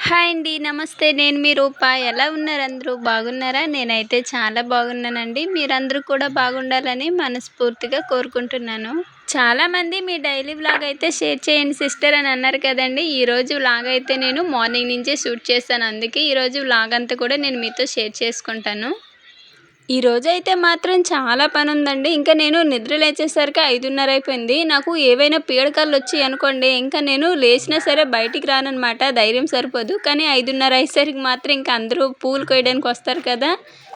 Hi అండి. నమస్తే. నేను మీ రూప. ఎలా ఉన్నారు అందరూ? బాగున్నారా? నేనైతే చాలా బాగున్నానండి. మీరందరూ కూడా బాగుండాలని మనస్ఫూర్తిగా కోరుకుంటున్నాను. చాలామంది మీ డైలీ వ్లాగ్ అయితే షేర్ చేయండి సిస్టర్ అని అన్నారు కదండీ! ఈరోజు వ్లాగ్ అయితే నేను మార్నింగ్ నుంచే షూట్ చేశాను. అందుకే ఈరోజు వ్లాగ్ అంతా కూడా నేను మీతో షేర్ చేసుకుంటాను. ఈరోజైతే మాత్రం చాలా పనుందండి. ఇంకా నేను నిద్ర లేచేసరికి 5:30 అయిపోయింది. నాకు ఏవైనా పీడకలొచ్చాయనుకోండి, ఇంకా నేను లేచినా సరే బయటికి రాననమాట. ధైర్యం సరిపోదు. కానీ 5:30 అయ్యేసరికి మాత్రం ఇంక అందరూ పూలు కొయ్యడానికి వస్తారు కదా!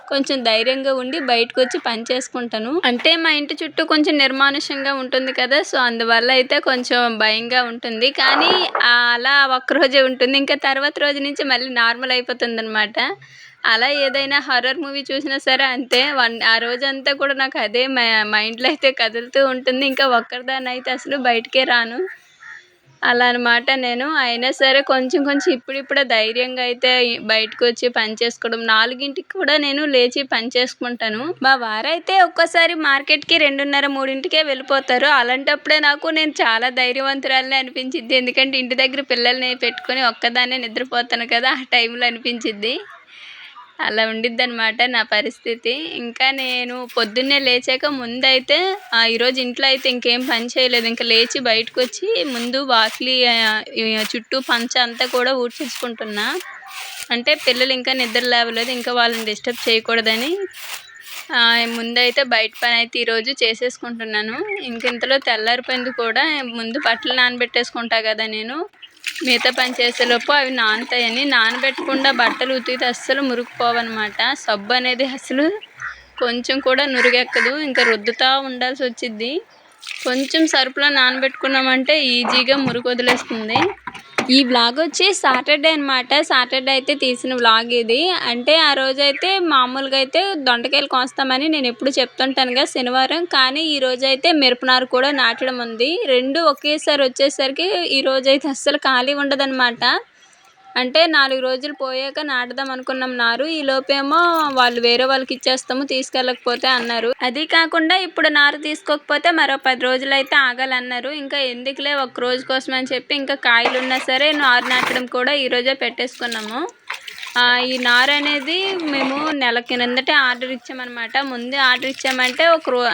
కొంచెం ధైర్యంగా ఉండి బయటకొచ్చి పని చేసుకుంటాను. అంటే మా ఇంటి చుట్టూ కొంచెం నిర్మానుష్యంగా ఉంటుంది కదా! సో, అందువల్ల అయితే కొంచెం భయంగా ఉంటుంది. కానీ అలా ఒక్కరోజే ఉంటుంది. ఇంకా తర్వాత రోజు నుంచి మళ్ళీ నార్మల్ అయిపోతుందనమాట. అలా ఏదైనా హారర్ మూవీ చూసినా సరే అంతే. ఆ రోజంతా కూడా నాకు అదే మైండ్‌లో అయితే కదులుతూ ఉంటుంది. ఇంకా ఒక్కదాన్నయితే అసలు బయటికే రాను. అలా అనమాట నేను. అయినా సరే కొంచెం కొంచెం ఇప్పుడిప్పుడే ధైర్యంగా అయితే బయటకొచ్చి పని చేసుకోవడం. 4కి కూడా నేను లేచి పని చేసుకుంటాను. మా వారైతే ఒక్కోసారి మార్కెట్‌కి 2:30, 3కే వెళ్ళిపోతారు. అలాంటప్పుడే నేను చాలా ధైర్యవంతురాలినే అనిపించిద్ది. ఎందుకంటే ఇంటి దగ్గర పిల్లల్ని పెట్టుకొని ఒక్కదాన్నే నిద్రపోతాను కదా! ఆ టైంలో అనిపించిద్ది. అలా ఉండిద్దనమాట నా పరిస్థితి. ఇంకా నేను పొద్దున్నే లేచాక ముందైతే ఈరోజు ఇంట్లో అయితే ఇంకేం పని చేయలేదు. ఇంక లేచి బయటకొచ్చి ముందు వాకిలి చుట్టూ పంచ అంతా కూడా ఊడ్చేసుకుంటున్నా. అంటే పిల్లలు ఇంకా నిద్ర లేవలేదు. ఇంకా వాళ్ళని డిస్టర్బ్ చేయకూడదని ముందైతే బయట పనైతే ఈరోజు చేసేసుకుంటున్నాను. ఇంతలో తెల్లారిపోయింది కూడా. ముందు బట్టలు నానబెట్టేసుకుంటా కదా నేను. మిగతా పని చేసేలోపు అవి నానతాయని. నానబెట్టకుండా బట్టలు ఉతికితే అస్సలు మురికిపోవన్నమాట. సబ్బు అనేది అసలు కొంచెం కూడా నురుగెక్కదు. ఇంకా రుద్దుతా ఉండాల్సి వచ్చిద్ది. కొంచెం సర్ఫ్లో నానబెట్టుకున్నామంటే ఈజీగా మురికి వదిలేస్తుంది. ఈ వ్లాగ్ వచ్చి సాటర్డే అనమాట. సాటర్డే అయితే తీసిన వ్లాగ్ ఇది. అంటే ఆ రోజైతే మామూలుగా అయితే దొండకాయలు కోస్తామని నేను ఎప్పుడు చెప్తుంటానుగా శనివారం. కానీ ఈరోజైతే మిరపనారు కూడా నాటడం ఉంది. 2 ఒకేసారి వచ్చేసరికి ఈరోజైతే అస్సలు ఖాళీ ఉండదనమాట. అంటే 4 రోజులు పోయాక నాటుదాం అనుకున్నాం నారు. ఈలోపేమో వాళ్ళు వేరే వాళ్ళకి ఇచ్చేస్తాము తీసుకెళ్ళకపోతే అన్నారు. అది కాకుండా ఇప్పుడు నారు తీసుకోకపోతే మరో 10 రోజులైతే ఆగాలన్నారు. ఇంకా ఎందుకులే ఒక్క రోజు కోసం అని చెప్పి ఇంకా కాయలున్నా సరే నారు నాటడం కూడా ఈరోజే పెట్టేసుకున్నాము. ఈ నారు అనేది మేము నెల కిందటే ఆర్డర్ ఇచ్చామన్నమాట. ముందే ఆర్డర్ ఇచ్చామంటే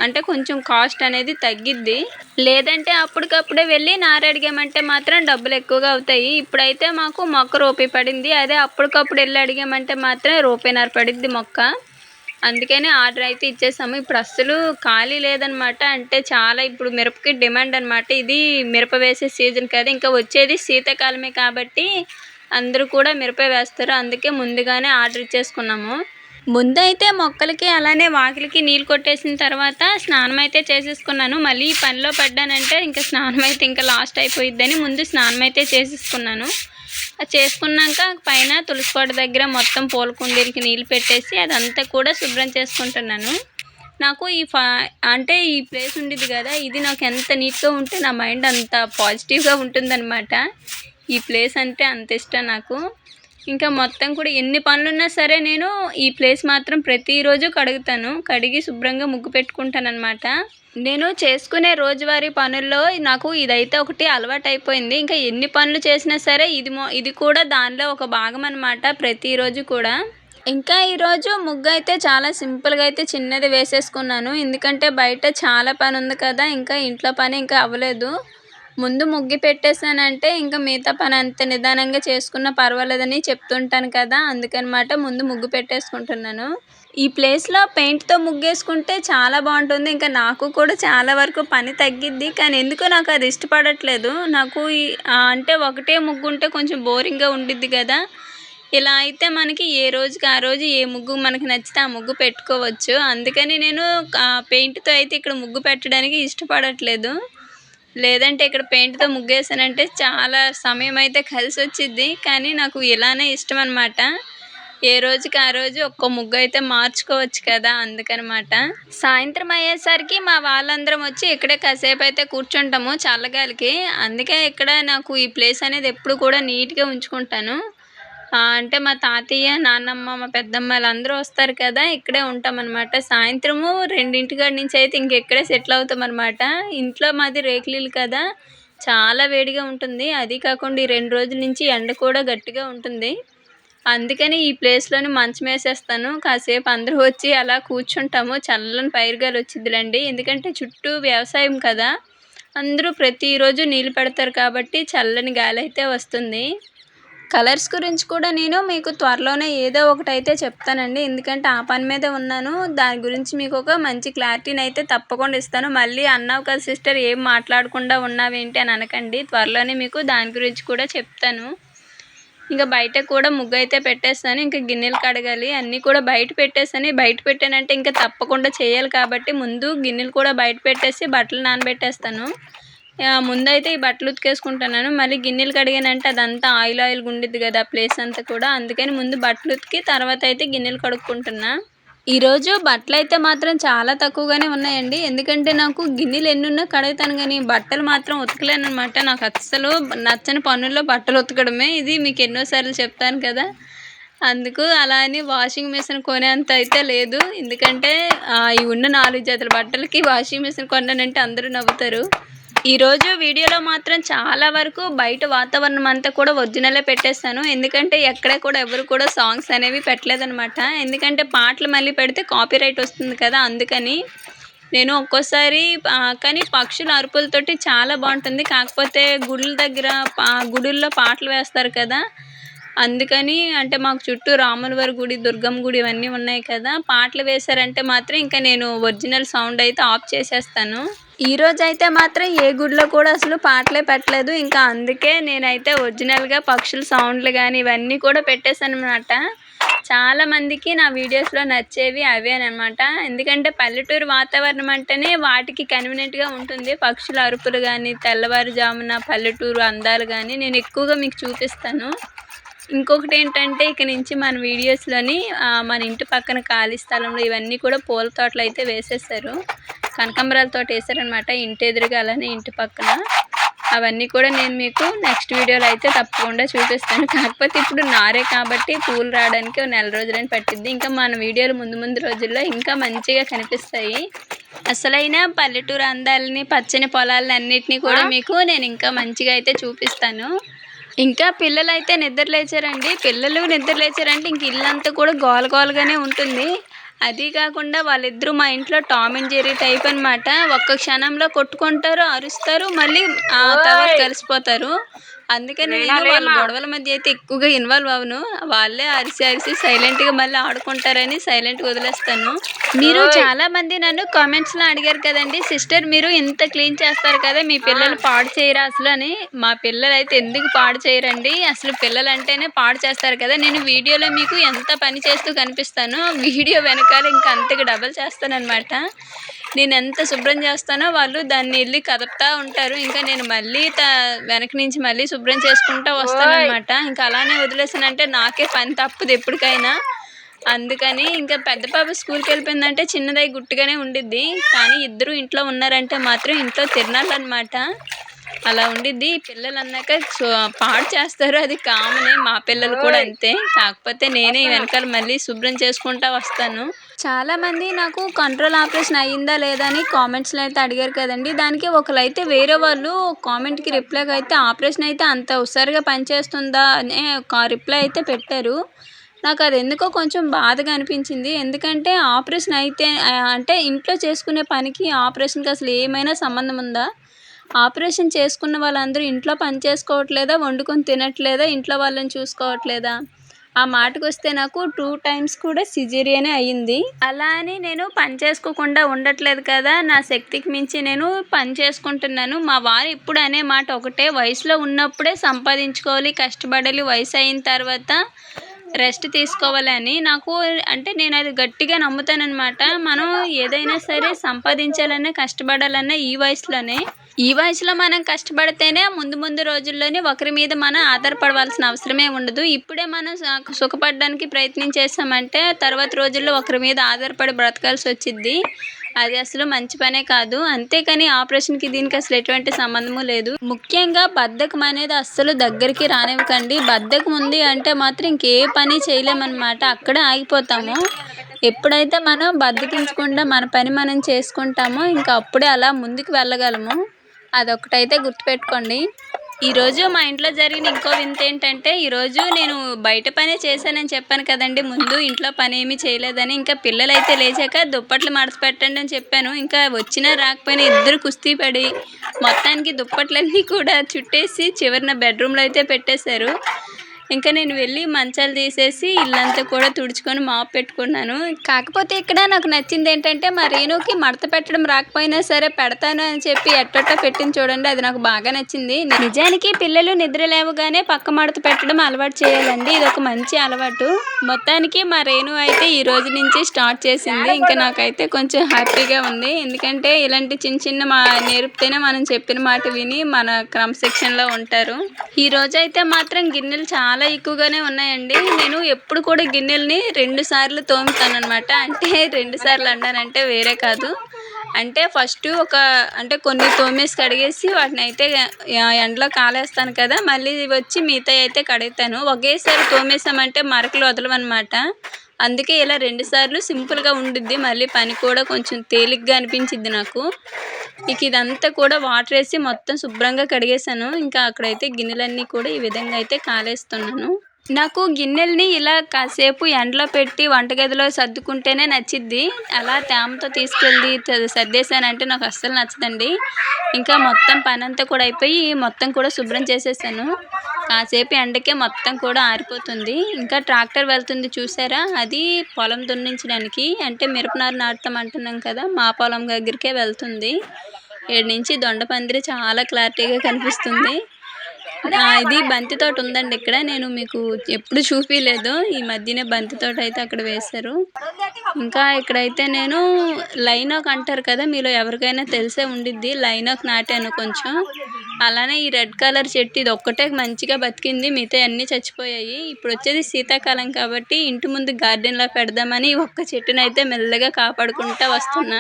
అంటే కొంచెం కాస్ట్ అనేది తగ్గిద్ది. లేదంటే అప్పటికప్పుడే వెళ్ళి నారు అడిగామంటే మాత్రం డబ్బులు ఎక్కువగా అవుతాయి. ఇప్పుడైతే మాకు మొక్క రూపాయి పడింది. అదే అప్పటికప్పుడు వెళ్ళి అడిగామంటే మాత్రం రూపాయిన్నర పడిద్ది మొక్క. అందుకని ఆర్డర్ అయితే ఇచ్చేసాము. ఇప్పుడు అస్సలు ఖాళీ లేదనమాట. అంటే చాలా ఇప్పుడు మిరపకి డిమాండ్ అనమాట. ఇది మిరప వేసే సీజన్ కదా! ఇంకా వచ్చేది శీతాకాలమే కాబట్టి అందరూ కూడా మిరపే వేస్తారు. అందుకే ముందుగానే ఆర్డర్ ఇచ్చేసుకున్నాము. ముందైతే మొక్కలకి అలానే వాకిలికి నీళ్ళు కొట్టేసిన తర్వాత స్నానం అయితే చేసేసుకున్నాను. మళ్ళీ ఈ పనిలో పడ్డానంటే ఇంకా స్నానం అయితే ఇంకా లాస్ట్ అయిపోయిద్దని ముందు స్నానం అయితే చేసేసుకున్నాను. అది చేసుకున్నాక పైన తులసి కోట దగ్గర మొత్తం పూల కుండీలకి నీళ్ళు పెట్టేసి అదంతా కూడా శుభ్రం చేసుకుంటున్నాను. నాకు అంటే ఈ ప్లేస్ ఉండిద్ది కదా! ఇది నాకు ఎంత నీట్‌గా ఉంటే నా మైండ్ అంత పాజిటివ్‌గా ఉంటుందన్నమాట. ఈ ప్లేస్ అంటే అంత ఇష్టం నాకు. ఇంకా మొత్తం కూడా ఎన్ని పనులున్నా సరే నేను ఈ ప్లేస్ మాత్రం ప్రతిరోజు కడుగుతాను. కడిగి శుభ్రంగా ముగ్గు పెట్టుకుంటానన్నమాట. నేను చేసుకునే రోజువారీ పనుల్లో నాకు ఇదైతే ఒకటి అలవాటైపోయింది. ఇంకా ఎన్ని పనులు చేసినా సరే ఇది కూడా దానిలో ఒక భాగం అనమాట ప్రతిరోజు కూడా. ఇంకా ఈరోజు ముగ్గైతే చాలా సింపుల్‌గా అయితే చిన్నది వేసేసుకున్నాను. ఎందుకంటే బయట చాలా పని ఉంది కదా! ఇంకా ఇంట్లో పని ఇంకా అవ్వలేదు. ముందు ముగ్గు పెట్టేసానంటే ఇంకా మిగతా పని అంత నిదానంగా చేసుకున్నా పర్వాలేదని చెప్తుంటాను కదా! అందుకనమాట ముందు ముగ్గు పెట్టేసుకుంటున్నాను. ఈ ప్లేస్‌లో పెయింట్‌తో ముగ్గేసుకుంటే చాలా బావుంటుంది. ఇంకా నాకు కూడా చాలా వరకు పని తగ్గిద్ది. కానీ ఎందుకో నాకు అది ఇష్టపడట్లేదు. నాకు అంటే ఒకటే ముగ్గుంటే కొంచెం బోరింగ్‌గా ఉండిద్ది కదా! ఇలా అయితే మనకి ఏ రోజుకి ఆ రోజు ఏ ముగ్గు మనకి నచ్చితే ఆ ముగ్గు పెట్టుకోవచ్చు. అందుకని నేను పెయింట్‌తో అయితే ఇక్కడ ముగ్గు పెట్టడానికి ఇష్టపడట్లేదు. లేదంటే ఇక్కడ పెయింట్‌తో ముగ్గేసానంటే చాలా సమయం అయితే కలిసొచ్చిద్ది. కానీ నాకు ఇలానే ఇష్టం అనమాట. ఏ రోజుకి ఆ రోజు ఒక్కో ముగ్గు అయితే మార్చుకోవచ్చు కదా! అందుకనమాట. సాయంత్రం అయ్యేసరికి మా వాళ్ళందరం వచ్చి ఇక్కడే కాసేపు అయితే కూర్చుంటాము చల్లగాలికి. అందుకే ఇక్కడ నాకు ఈ ప్లేస్ అనేది ఎప్పుడు కూడా నీట్‌గా ఉంచుకుంటాను. అంటే మా తాతయ్య, నాన్నమ్మ, మా పెద్దమ్మ వీళ్ళందరూ వస్తారు కదా! ఇక్కడే ఉంటామనమాట. సాయంత్రము 2 కాడ నుంచి అయితే ఇంక ఇక్కడే సెటిల్ అవుతామనమాట. ఇంట్లో మాది రేకులిల్లు కదా! చాలా వేడిగా ఉంటుంది. అది కాకుండా ఈ 2 రోజుల నుంచి ఎండ కూడా గట్టిగా ఉంటుంది. అందుకని ఈ ప్లేస్‌లోనే మంచమేసేస్తాను. కాసేపు అందరూ వచ్చి అలా కూర్చుంటాము. చల్లని పైరుగాలి వచ్చిద్దిలెండి. ఎందుకంటే చుట్టూ వ్యవసాయం కదా! అందరూ ప్రతిరోజు నీళ్ళు పెడతారు కాబట్టి చల్లని గాలైతే వస్తుంది. కలర్స్ గురించి కూడా నేను మీకు త్వరలోనే ఏదో ఒకటైతే చెప్తానండి. ఎందుకంటే ఆ పని మీదే ఉన్నాను. దాని గురించి మీకు ఒక మంచి క్లారిటీనైతే తప్పకుండా ఇస్తాను. మళ్ళీ అన్నావు కదా సిస్టర్ ఏం మాట్లాడకుండా ఉన్నావేంటి అని అనకండి. త్వరలోనే మీకు దాని గురించి కూడా చెప్తాను. ఇంక బయట కూడా ముగ్గయితే పెట్టేసాను. ఇంక గిన్నెలు కడగాలి. అన్నీ కూడా బయట పెట్టేసాను. బయట పెట్టానంటే ఇంక తప్పకుండా చేయాలి కాబట్టి ముందు గిన్నెలు కూడా బయట పెట్టేసి బట్టలు నానబెట్టేస్తాను. ముందైతే ఈ బట్టలు ఉతికేసుకుంటున్నాను. మళ్ళీ గిన్నెలు కడిగానంటే అదంతా ఆయిల్‌గా ఉండిద్ది కదా ప్లేస్ అంతా కూడా. అందుకని ముందు బట్టలు ఉతికి తర్వాత అయితే గిన్నెలు కడుక్కుంటున్నా. ఈరోజు బట్టలైతే మాత్రం చాలా తక్కువగానే ఉన్నాయండి. ఎందుకంటే నాకు గిన్నెలు ఎన్నున్నా కడుగుతాను గానీ బట్టలు మాత్రం ఉతకలేననమాట. నాకు అస్సలు నచ్చని పనుల్లో బట్టలు ఉతకడమే. ఇది మీకు ఎన్నో సార్లు చెప్తాను కదా! అందుకు అలా అని వాషింగ్ మిషన్ కొనేంత అయితే లేదు. ఎందుకంటే ఈ ఉన్న 4 జతల బట్టలకి వాషింగ్ మిషన్ కొన్నానంటే అందరూ నవ్వుతారు. ఈరోజు వీడియోలో మాత్రం చాలా వరకు బయట వాతావరణం అంతా కూడా ఒరిజినలే పెట్టేస్తాను. ఎందుకంటే ఎక్కడ కూడా ఎవరు కూడా సాంగ్స్ అనేవి పెట్టలేదనమాట. ఎందుకంటే పాటలు మళ్ళీ పెడితే కాపీరైట్ వస్తుంది కదా! అందుకని నేను ఒక్కోసారి కానీ పక్షుల అరుపులతోటి చాలా బాగుంటుంది. కాకపోతే గుడుల దగ్గర గుడుల్లో పాటలు వేస్తారు కదా! అందుకని అంటే మాకు చుట్టూ రాములవారి గుడి, దుర్గమ్మ గుడి ఇవన్నీ ఉన్నాయి కదా! పాటలు వేశారంటే మాత్రం ఇంకా నేను ఒరిజినల్ సౌండ్ అయితే ఆఫ్ చేసేస్తాను. ఈరోజైతే మాత్రం ఏ గుడిలో కూడా అసలు పాటలే పెట్టలేదు. ఇంకా అందుకే నేనైతే ఒరిజినల్‌గా పక్షుల సౌండ్లు గానీ ఇవన్నీ కూడా పెట్టేసాననమాట. చాలామందికి నా వీడియోస్‌లో నచ్చేవి అవేననమాట. ఎందుకంటే పల్లెటూరు వాతావరణం అంటేనే వాటికి కన్వీనియంట్‌గా ఉంటుంది. పక్షుల అరుపులు గానీ, తెల్లవారుజామున పల్లెటూరు అందాలు గానీ నేను ఎక్కువగా మీకు చూపిస్తాను. ఇంకొకటేంటంటే ఇక నుంచి మన వీడియోస్‌లోని మన ఇంటి పక్కన ఖాళీ స్థలంలో ఇవన్నీ కూడా పూల తోటలైతే వేసేశారు. కనకాంబరాల తోట వేశారనమాట ఇంటి ఎదురుగా అలానే ఇంటి పక్కన. అవన్నీ కూడా నేను మీకు నెక్స్ట్ వీడియోలో అయితే తప్పకుండా చూపిస్తాను. కాకపోతే ఇప్పుడు నారే కాబట్టి పూలు రావడానికి ఒక నెల రోజులని పట్టిద్ది. ఇంకా మన వీడియోలు ముందు రోజుల్లో ఇంకా మంచిగా కనిపిస్తాయి. అసలైన పల్లెటూరు అందాలని, పచ్చని పొలాలని అన్నిటినీ కూడా మీకు నేను ఇంకా మంచిగా అయితే చూపిస్తాను. ఇంకా పిల్లలైతే నిద్ర లేచారండి. పిల్లలు నిద్ర లేచారంటే ఇంక ఇల్లంతా కూడా గోలగానే ఉంటుంది. అది కాకుండా వాళ్ళిద్దరూ మా ఇంట్లో టామ్ అండ్ జెర్రీ టైప్ అనమాట. ఒక్క క్షణంలో కొట్టుకుంటారు, అరుస్తారు, మళ్ళీ తర్వాత కలిసిపోతారు. అందుకని నేను వాళ్ళ గొడవల మధ్య అయితే ఎక్కువగా ఇన్వాల్వ్ అవ్వను. వాళ్ళే అరిసి సైలెంట్‌గా మళ్ళీ ఆడుకుంటారని సైలెంట్‌గా వదిలేస్తాను. మీరు చాలామంది నన్ను కామెంట్స్‌లో అడిగారు కదండీ, సిస్టర్ మీరు ఇంత క్లీన్ చేస్తారు కదా మీ పిల్లలు పాడు చేయరా అసలు అని. మా పిల్లలైతే ఎందుకు పాడు చేయరండి, అసలు పిల్లలంటేనే పాడు చేస్తారు కదా. నేను వీడియోలో మీకు ఎంత పని చేస్తూ కనిపిస్తానో వీడియో వెనకాల ఇంకా అంతకు డబల్ చేస్తాననమాట. నేను ఎంత శుభ్రం చేస్తానో వాళ్ళు దాన్ని వెళ్ళి కదుపుతా ఉంటారు. ఇంకా నేను మళ్ళీ వెనక నుంచి మళ్ళీ శుభ్రం చేసుకుంటూ వస్తాననమాట. ఇంకా అలానే వదిలేసానంటే నాకే పని తప్పదు ఎప్పటికైనా. అందుకని ఇంకా పెద్ద పాప స్కూల్కి వెళ్ళిపోయిందంటే చిన్నదై గుట్టుగానే ఉండిద్ది. కానీ ఇద్దరు ఇంట్లో ఉన్నారంటే మాత్రం ఇంట్లో తిరణాలన్నమాట. అలా ఉండిద్ది. పిల్లలు అన్నాక పాడు చేస్తారు, అది కామనే. మా పిల్లలు కూడా అంతే. కాకపోతే నేనే వెనకాల మళ్ళీ శుభ్రం చేసుకుంటూ వస్తాను. చాలామంది నాకు కంట్రోల్ ఆపరేషన్ అయ్యిందా లేదా అని కామెంట్స్లో అయితే అడిగారు కదండి. దానికి ఒకరైతే వేరే వాళ్ళు కామెంట్కి రిప్లైగా అయితే ఆపరేషన్ అయితే అంత హుషారుగా పనిచేస్తుందా అనే ఒక రిప్లై అయితే పెట్టారు. నాకు అది ఎందుకో కొంచెం బాధగా అనిపించింది. ఎందుకంటే ఆపరేషన్ అయితే అంటే ఇంట్లో చేసుకునే పనికి ఆపరేషన్కి అసలు ఏమైనా సంబంధం ఉందా? ఆపరేషన్ చేసుకున్న వాళ్ళందరూ ఇంట్లో పని చేసుకోవట్లేదా, వండుకొని తినట్లేదా, ఇంట్లో వాళ్ళని చూసుకోవట్లేదా? ఆ మాటకొస్తే నాకు 2 టైమ్స్ కూడా సిజేరియనే అయ్యింది. అలా అని నేను పని చేసుకోకుండా ఉండట్లేదు కదా, నా శక్తికి మించి నేను పని చేసుకుంటున్నాను. మా వారు ఎప్పుడు అనే మాట ఒకటే, వయసులో ఉన్నప్పుడే సంపాదించుకోవాలి, కష్టపడాలి, వయసు అయిన తర్వాత రెస్ట్ తీసుకోవాలి అని. నాకు అంటే నేను అది గట్టిగా నమ్ముతాననమాట. మనం ఏదైనా సరే సంపాదించాలన్నా, కష్టపడాలన్నా ఈ వయసులో మనం కష్టపడితేనే ముందు రోజుల్లోనే ఒకరి మీద మనం ఆధారపడవలసిన అవసరమే ఉండదు. ఇప్పుడే మనం సుఖపడడానికి ప్రయత్నం చేసామంటే తర్వాత రోజుల్లో ఒకరి మీద ఆధారపడి బ్రతకాల్సి వచ్చిద్ది. అది అసలు మంచి పనే కాదు. అంతేకాని ఆపరేషన్కి దీనికి అసలు ఎటువంటి సంబంధము లేదు. ముఖ్యంగా బద్ధకం అనేది అస్సలు దగ్గరికి రానివ్వకండి. బద్ధకం ఉంది అంటే మాత్రం ఇంకే పని చేయలేమన్నమాట. అక్కడే ఆగిపోతాము. ఎప్పుడైతే మనం బద్ధకించకుండా మన పని మనం చేసుకుంటామో ఇంకా అప్పుడే అలా ముందుకు వెళ్ళగలము. అదొకటైతే గుర్తుపెట్టుకోండి. ఈరోజు మా ఇంట్లో జరిగిన ఇంకో వింత ఏంటంటే, ఈరోజు నేను బయట పనే చేశానని చెప్పాను కదండీ ముందు, ఇంట్లో పనేమీ చేయలేదని. ఇంకా పిల్లలైతే లేచాక దుప్పట్లు మడత పెట్టండి అని చెప్పాను. ఇంకా వచ్చినా రాకపోయినా ఇద్దరు కుస్తీ పడి మొత్తానికి దుప్పట్లన్నీ కూడా చుట్టేసి చివరిన బెడ్రూమ్లో అయితే పెట్టేశారు. ఇంకా నేను వెళ్ళి మంచాలు తీసేసి ఇల్లంతా కూడా తుడుచుకొని మాప్ పెట్టుకున్నాను. కాకపోతే ఇక్కడ నాకు నచ్చింది ఏంటంటే, మా రీనుకి మడత పెట్టడం రాకపోయినా సరే పెడతాను అని చెప్పి ఎట్టొట్టో పెట్టింది చూడండి, అది నాకు బాగా నచ్చింది. నిజానికి పిల్లలు నిద్ర లేవగానే పక్క మడత పెట్టడం అలవాటు చేయాలండి, ఇది ఒక మంచి అలవాటు. మొత్తానికి మా రేణు అయితే ఈ రోజు నుంచి స్టార్ట్ చేసింది. ఇంకా నాకైతే కొంచెం హ్యాపీగా ఉంది, ఎందుకంటే ఇలాంటి చిన్న చిన్న నేర్పితేనే మనం చెప్పిన మాట విని మన క్రమశిక్షణలో ఉంటారు. ఈ రోజు అయితే మాత్రం గిన్నెలు చాలా ఎక్కువగానే ఉన్నాయండి. నేను ఎప్పుడు కూడా గిన్నెల్ని 2 సార్లు తోముతాను అనమాట. అంటే 2 సార్లు అన్నానంటే వేరే కాదు, అంటే ఫస్ట్ అంటే కొన్ని తోమేసి కడిగేసి వాటిని అయితే ఎండలో కాలేస్తాను కదా, మళ్ళీ వచ్చి మిగతా అయితే కడుగుతాను. ఒకేసారి తోమేసామంటే మరకలు వదలవన్నమాట. అందుకే ఇలా 2 సార్లు సింపుల్గా ఉండిద్ది, మళ్ళీ పని కూడా కొంచెం తేలిగ్గా అనిపించిద్ది నాకు. ఇక ఇదంతా కూడా వాటర్ వేసి మొత్తం శుభ్రంగా కడిగేసాను. ఇంకా అక్కడైతే గిన్నెలన్నీ కూడా ఈ విధంగా అయితే కాలేస్తున్నాను. నాకు గిన్నెల్ని ఇలా కాసేపు ఎండలో పెట్టి వంటగదిలో సర్దుకుంటేనే నచ్చిద్ది. అలా తేమతో తీసుకెళ్ళి సర్దేశానంటే నాకు అస్సలు నచ్చదండి. ఇంకా మొత్తం పని అంతా కూడా అయిపోయి మొత్తం కూడా శుభ్రం చేసేసాను. కాసేపు ఎండకే మొత్తం కూడా ఆరిపోతుంది. ఇంకా ట్రాక్టర్ వెళ్తుంది చూసారా, అది పొలం దున్నించడానికి, అంటే మిరపనారు నాటుతాం అంటున్నాం కదా, మా పొలం దగ్గరికే వెళ్తుంది. ఏడు నుంచి దొండపందిరి చాలా క్లారిటీగా కనిపిస్తుంది. ఇది బంతి తోట ఉందండి ఇక్కడ, నేను మీకు ఎప్పుడు చూపించలేదు, ఈ మధ్యనే బంతి తోట అయితే అక్కడ వేశారు. ఇంకా ఇక్కడైతే నేను లైనాక్ అంటారు కదా, మీలో ఎవరికైనా తెలిసే ఉండిద్ది, లైనాక్ నాటాను కొంచెం. అలానే ఈ రెడ్ కలర్ చెట్టు ఇది ఒక్కటే మంచిగా బతికింది, మిగతా అన్నీ చచ్చిపోయాయి. ఇప్పుడు వచ్చేది శీతాకాలం కాబట్టి ఇంటి ముందు గార్డెన్లా పెడదామని ఒక్క చెట్టునైతే మెల్లగా కాపాడుకుంటా వస్తున్నా.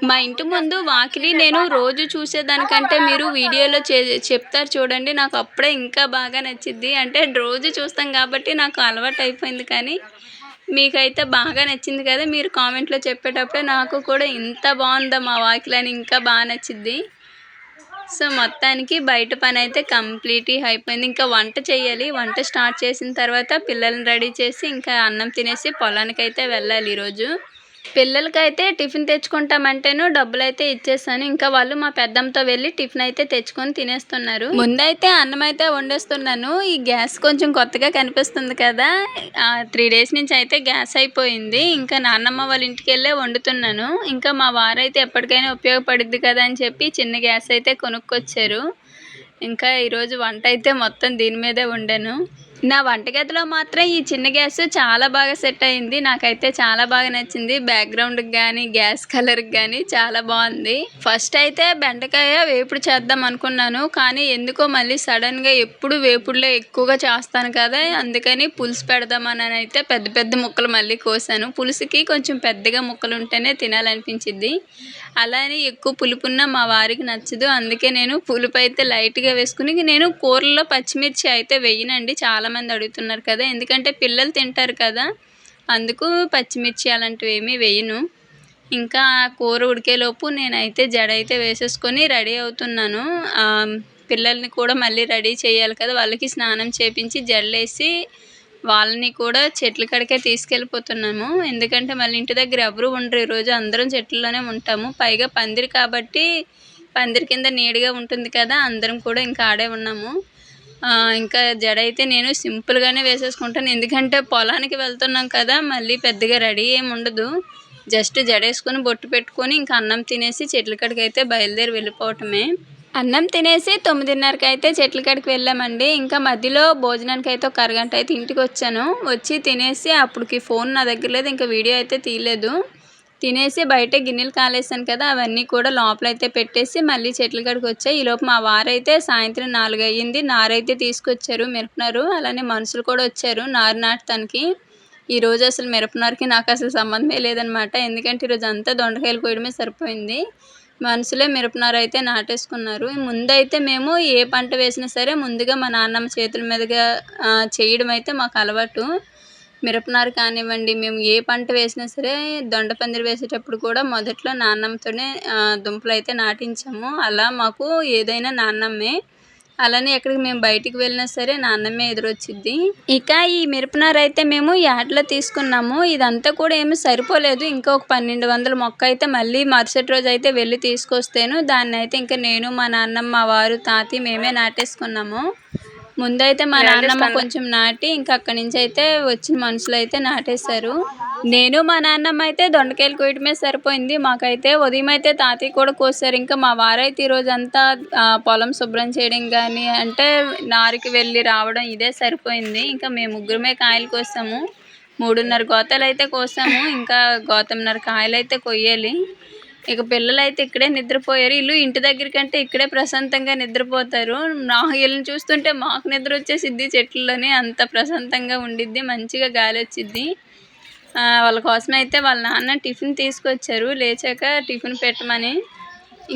మా ఇంటి ముందు వాకిలి నేను రోజు చూసేదానికంటే మీరు వీడియోలో చెప్తారు చూడండి, నాకు అప్పుడే ఇంకా బాగా నచ్చిద్ది. అంటే రోజు చూస్తాం కాబట్టి నాకు అలవాటు అయిపోయింది, కానీ మీకైతే బాగా నచ్చింది కదా, మీరు కామెంట్లో చెప్పేటప్పుడే నాకు కూడా ఇంత బాగుందా మా వాకిలి అని ఇంకా బాగా నచ్చిద్ది. సో మొత్తానికి బయట పని అయితే కంప్లీట్ అయిపోయింది. ఇంకా వంట చేయాలి, వంట స్టార్ట్ చేసిన తర్వాత పిల్లల్ని రెడీ చేసి ఇంకా అన్నం తినేసి పొలానికి అయితే వెళ్ళాలి. ఈరోజు పిల్లలకైతే టిఫిన్ తెచ్చుకుంటామంటేను డబ్బులు అయితే ఇచ్చేసాను. ఇంకా వాళ్ళు మా పెద్దమ్మతో వెళ్ళి టిఫిన్ అయితే తెచ్చుకొని తినేస్తున్నారు. ముందైతే అన్నం అయితే వండేస్తున్నాను. ఈ గ్యాస్ కొంచెం కొత్తగా కనిపిస్తుంది కదా, 3 డేస్ నుంచి అయితే గ్యాస్ అయిపోయింది. ఇంకా నాన్నమ్మ వాళ్ళ ఇంటికి వెళ్ళే వండుతున్నాను. ఇంకా మా వారైతే ఎప్పటికైనా ఉపయోగపడుద్ది కదా అని చెప్పి చిన్న గ్యాస్ అయితే కొనుక్కొచ్చారు. ఇంకా ఈరోజు వంట అయితే మొత్తం దీని మీదే వండాను. నా వంటగదిలో మాత్రం ఈ చిన్న గ్యాస్ చాలా బాగా సెట్ అయింది, నాకైతే చాలా బాగా నచ్చింది. బ్యాక్గ్రౌండ్కి కానీ గ్యాస్ కలర్కి కానీ చాలా బాగుంది. ఫస్ట్ అయితే బెండకాయ వేపుడు చేద్దాం అనుకున్నాను, కానీ ఎందుకో మళ్ళీ సడన్గా ఎప్పుడు వేపుడులో ఎక్కువగా చేస్తాను కదా, అందుకని పులుసు పెడదామని అయితే పెద్ద పెద్ద ముక్కలు మళ్ళీ కోసాను. పులుసుకి కొంచెం పెద్దగా ముక్కలు ఉంటేనే తినాలనిపించింది. అలానే ఎక్కువ పులుపున్న మా వారికి నచ్చదు, అందుకే నేను పులుపు అయితే లైట్గా వేసుకుని, నేను కూరల్లో పచ్చిమిర్చి అయితే వేయనండి, చాలామంది అడుగుతున్నారు కదా, ఎందుకంటే పిల్లలు తింటారు కదా, అందుకు పచ్చిమిర్చి అలాంటివి ఏమీ వేయను. ఇంకా కూర ఉడికేలోపు నేనైతే జడ అయితే వేసేసుకొని రెడీ అవుతున్నాను. పిల్లల్ని కూడా మళ్ళీ రెడీ చేయాలి కదా, వాళ్ళకి స్నానం చేపించి జడలేసి వాళ్ళని కూడా చెట్ల కాడికే తీసుకెళ్ళిపోతున్నాము. ఎందుకంటే మళ్ళీ ఇంటి దగ్గర ఎవరు ఉండరు, ఈరోజు అందరం చెట్లలోనే ఉంటాము. పైగా పందిరి కాబట్టి పందిరి కింద నీడగా ఉంటుంది కదా, అందరం కూడా ఇంకా ఆడే ఉన్నాము. ఇంకా జడ అయితే నేను సింపుల్గానే వేసేసుకుంటాను, ఎందుకంటే పొలానికి వెళ్తున్నాం కదా, మళ్ళీ పెద్దగా రెడీ ఏమి ఉండదు. జస్ట్ జడేసుకొని బొట్టు పెట్టుకొని ఇంకా అన్నం తినేసి చెట్ల కాడికి అయితే బయలుదేరి వెళ్ళిపోవటమే. అన్నం తినేసి 9:30కి అయితే చెట్ల కాడికి వెళ్ళామండి. ఇంకా మధ్యలో భోజనానికి అయితే ఒక అరగంట అయితే ఇంటికి వచ్చాను. వచ్చి తినేసి అప్పటికి ఫోన్ నా దగ్గర లేదు, ఇంకా వీడియో అయితే తీయలేదు. తినేసి బయట గిన్నెలు కాలేసాను కదా, అవన్నీ కూడా లోపలైతే పెట్టేసి మళ్ళీ చెట్ల కాడికి వచ్చాయి. ఈలోపు మా వారైతే సాయంత్రం 4 అయ్యింది, నారైతే తీసుకొచ్చారు మిరపనారు. అలానే మనుషులు కూడా వచ్చారు నారు నాటడానికి. ఈరోజు అసలు మిరపనారుకి నాకు అసలు సంబంధమే లేదనమాట, ఎందుకంటే ఈరోజు అంతా దొండకాయలు కోయడమే సరిపోయింది. మనుషులే మిరపనారు అయితే నాటేసుకున్నారు. ముందైతే మేము ఏ పంట వేసినా సరే ముందుగా మా నాన్నమ్మ చేతుల మీదుగా చేయడం అయితే మాకు అలవాటు. మిరపనారు కానివ్వండి, మేము ఏ పంట వేసినా సరే దొండ పందిరి వేసేటప్పుడు కూడా మొదట్లో నాన్నమ్మతోనే దుంపలైతే నాటించాము. అలా మాకు ఏదైనా నాన్నమ్మే. అలానే ఎక్కడికి మేము బయటికి వెళ్ళినా సరే నాన్నమ్మే ఎదురొచ్చిద్ది. ఇక ఈ మిరపనారైతే మేము యాడ్లో తీసుకున్నాము. ఇదంతా కూడా ఏమీ సరిపోలేదు. ఇంకా ఒక 1200 మొక్క అయితే మళ్ళీ మరుసటి రోజు అయితే వెళ్ళి తీసుకొస్తేను దాన్నైతే ఇంకా నేను, మా నాన్నమ్మ, మా వారు, తాతయ్య మేమే నాటేసుకున్నాము. ముందైతే మా నాన్నమ్మ కొంచెం నాటి ఇంకా అక్కడి నుంచి అయితే వచ్చిన మనుషులు అయితే నాటేశారు. నేను మా నాన్నమ్మ అయితే దొండకాయలు కోయటమే సరిపోయింది. మాకైతే ఉదయం అయితే తాతయ్య కూడా కోసారు. ఇంకా మా వారైతే ఈరోజంతా పొలం శుభ్రం చేయడం కానీ అంటే నారుకి వెళ్ళి రావడం ఇదే సరిపోయింది. ఇంకా మేము ముగ్గురమే కాయలు కోసాము. 3.5 గోతాలు అయితే కోసాము. ఇంకా గోతంన్నర కాయలు అయితే కొయ్యాలి. ఇక పిల్లలైతే ఇక్కడే నిద్రపోయారు. వీళ్ళు ఇంటి దగ్గర కంటే ఇక్కడే ప్రశాంతంగా నిద్రపోతారు. వీళ్ళని చూస్తుంటే మాకు నిద్ర వచ్చేసిద్ది. చెట్లలోనే అంత ప్రశాంతంగా ఉండిద్ది. మంచిగా గాలి వచ్చిద్ది. వాళ్ళ కోసమైతే వాళ్ళ నాన్న టిఫిన్ తీసుకొచ్చారు లేచాక టిఫిన్ పెట్టమని.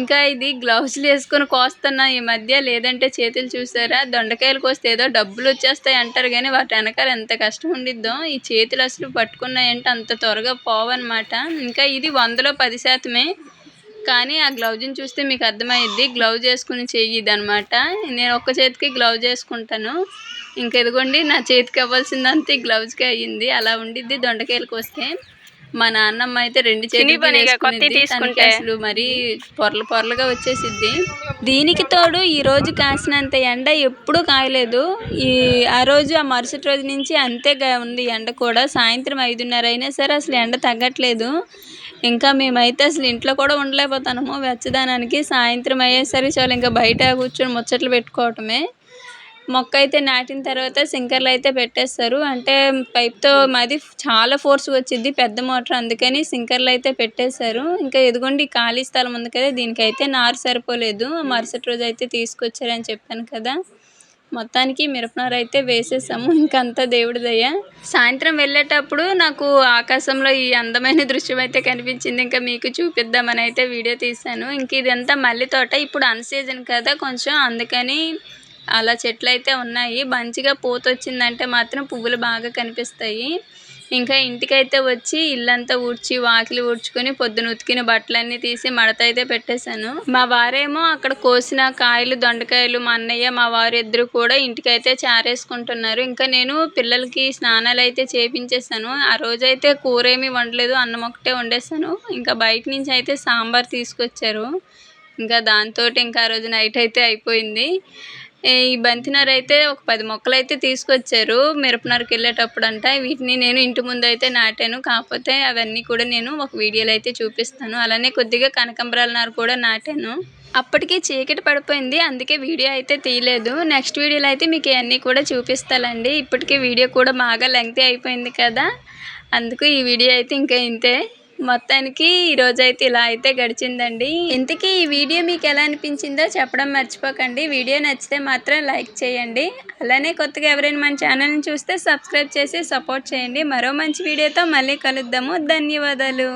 ఇంకా ఇది గ్లౌజులు వేసుకొని కోస్తున్నా ఈ మధ్య. లేదంటే చేతులు చూసారా, దొండకాయలు కోస్తే ఏదో డబ్బులు వచ్చేస్తాయి అంటారు కానీ వాటి వెనకాల ఎంత కష్టం ఉండిద్దో. ఈ చేతులు అసలు పట్టుకున్నాయంటే అంత త్వరగా పోవన్నమాట. ఇంకా ఇది 100లో 10% కానీ ఆ గ్లౌజ్ని చూస్తే మీకు అర్థమైద్ది. గ్లౌజ్ వేసుకుని చెయ్యి ఇదనమాట. నేను ఒక్క చేతికి గ్లౌజ్ వేసుకుంటాను. ఇంక ఎదుగోండి నా చేతికి అవ్వాల్సిందంతా ఈ గ్లౌజ్కే అయ్యింది. అలా ఉండిద్ది దొండకాయలు కోస్తే. మా నాన్నమ్మ అయితే 2 చేతులు అసలు మరి పొరలుగా వచ్చేసిద్ది. దీనికి తోడు ఈ రోజు కాసినంత ఎండ ఎప్పుడూ కాయలేదు. ఆ రోజు ఆ మరుసటి రోజు నుంచి అంతేగా ఉంది ఎండ కూడా. సాయంత్రం 5:30 అయినా సరే అసలు ఎండ తగ్గట్లేదు. ఇంకా మేమైతే అసలు ఇంట్లో కూడా ఉండలేకపోతున్నాము వెచ్చదనానికి. సాయంత్రం అయ్యేసరికి చాలు ఇంకా బయట కూర్చొని ముచ్చట్లు పెట్టుకోవటమే. మొక్క అయితే నాటిన తర్వాత సింకర్లు అయితే పెట్టేస్తారు. అంటే పైప్తో మాది చాలా ఫోర్స్గా వచ్చింది పెద్ద మోటార్, అందుకని సింకర్లు అయితే పెట్టేశారు. ఇంకా ఎదుగోండి ఖాళీ స్థలం ఉంది కదా, దీనికైతే నారు సరిపోలేదు. మరుసటి రోజు అయితే తీసుకొచ్చారని చెప్పాను కదా. మొత్తానికి మిరపనారు అయితే వేసేసాము. ఇంకంతా దేవుడి దయ. సాయంత్రం వెళ్ళేటప్పుడు నాకు ఆకాశంలో ఈ అందమైన దృశ్యం అయితే కనిపించింది. ఇంకా మీకు చూపిద్దామని అయితే వీడియో తీశాను. ఇంక ఇదంతా మల్లె తోట. ఇప్పుడు అన్సీజన్ కదా కొంచెం, అందుకని అలా చెట్లు అయితే ఉన్నాయి. మంచిగా పూత వచ్చిందంటే మాత్రం పువ్వులు బాగా కనిపిస్తాయి. ఇంకా ఇంటికైతే వచ్చి ఇల్లంతా ఊడ్చి వాకిలి ఊడ్చుకొని పొద్దున ఉతికిన బట్టలన్నీ తీసి మడత అయితే పెట్టేశాను. మా వారేమో అక్కడ కోసిన కాయలు దొండకాయలు మా అన్నయ్య మా వారు ఇద్దరు కూడా ఇంటికైతే చారేసుకుంటున్నారు. ఇంకా నేను పిల్లలకి స్నానాలు అయితే చేపించేశాను. ఆ రోజైతే కూర ఏమీ వండలేదు, అన్నం ఒకటే వండేసాను. ఇంకా బయట నుంచి అయితే సాంబార్ తీసుకొచ్చారు. ఇంకా దాంతో ఇంకా ఆ రోజు నైట్ అయితే అయిపోయింది. ఈ బంతినారు అయితే ఒక 10 మొక్కలు అయితే తీసుకొచ్చారు మిరపనారుకి వెళ్ళేటప్పుడు అంట. వీటిని నేను ఇంటి ముందు అయితే నాటాను. కాకపోతే అవన్నీ కూడా నేను ఒక వీడియోలో అయితే చూపిస్తాను. అలానే కొద్దిగా కనకాంబరాల నారు కూడా నాటాను. అప్పటికి చీకటి పడిపోయింది, అందుకే వీడియో అయితే తీయలేదు. నెక్స్ట్ వీడియోలో అయితే మీకు ఇవన్నీ కూడా చూపిస్తానండి. ఇప్పటికే వీడియో కూడా బాగా లెంగ్తీ అయిపోయింది కదా, అందుకు ఈ వీడియో అయితే ఇంకా ఇంతే. మొత్తానికి ఈరోజైతే ఇలా అయితే గడిచిందండి. ఇంతకీ ఈ వీడియో మీకు ఎలా అనిపించిందో చెప్పడం మర్చిపోకండి. వీడియో నచ్చితే మాత్రం లైక్ చేయండి. అలానే కొత్తగా ఎవరైనా మన ఛానల్ని చూస్తే సబ్స్క్రైబ్ చేసి సపోర్ట్ చేయండి. మరో మంచి వీడియోతో మళ్ళీ కలుద్దాము. ధన్యవాదాలు.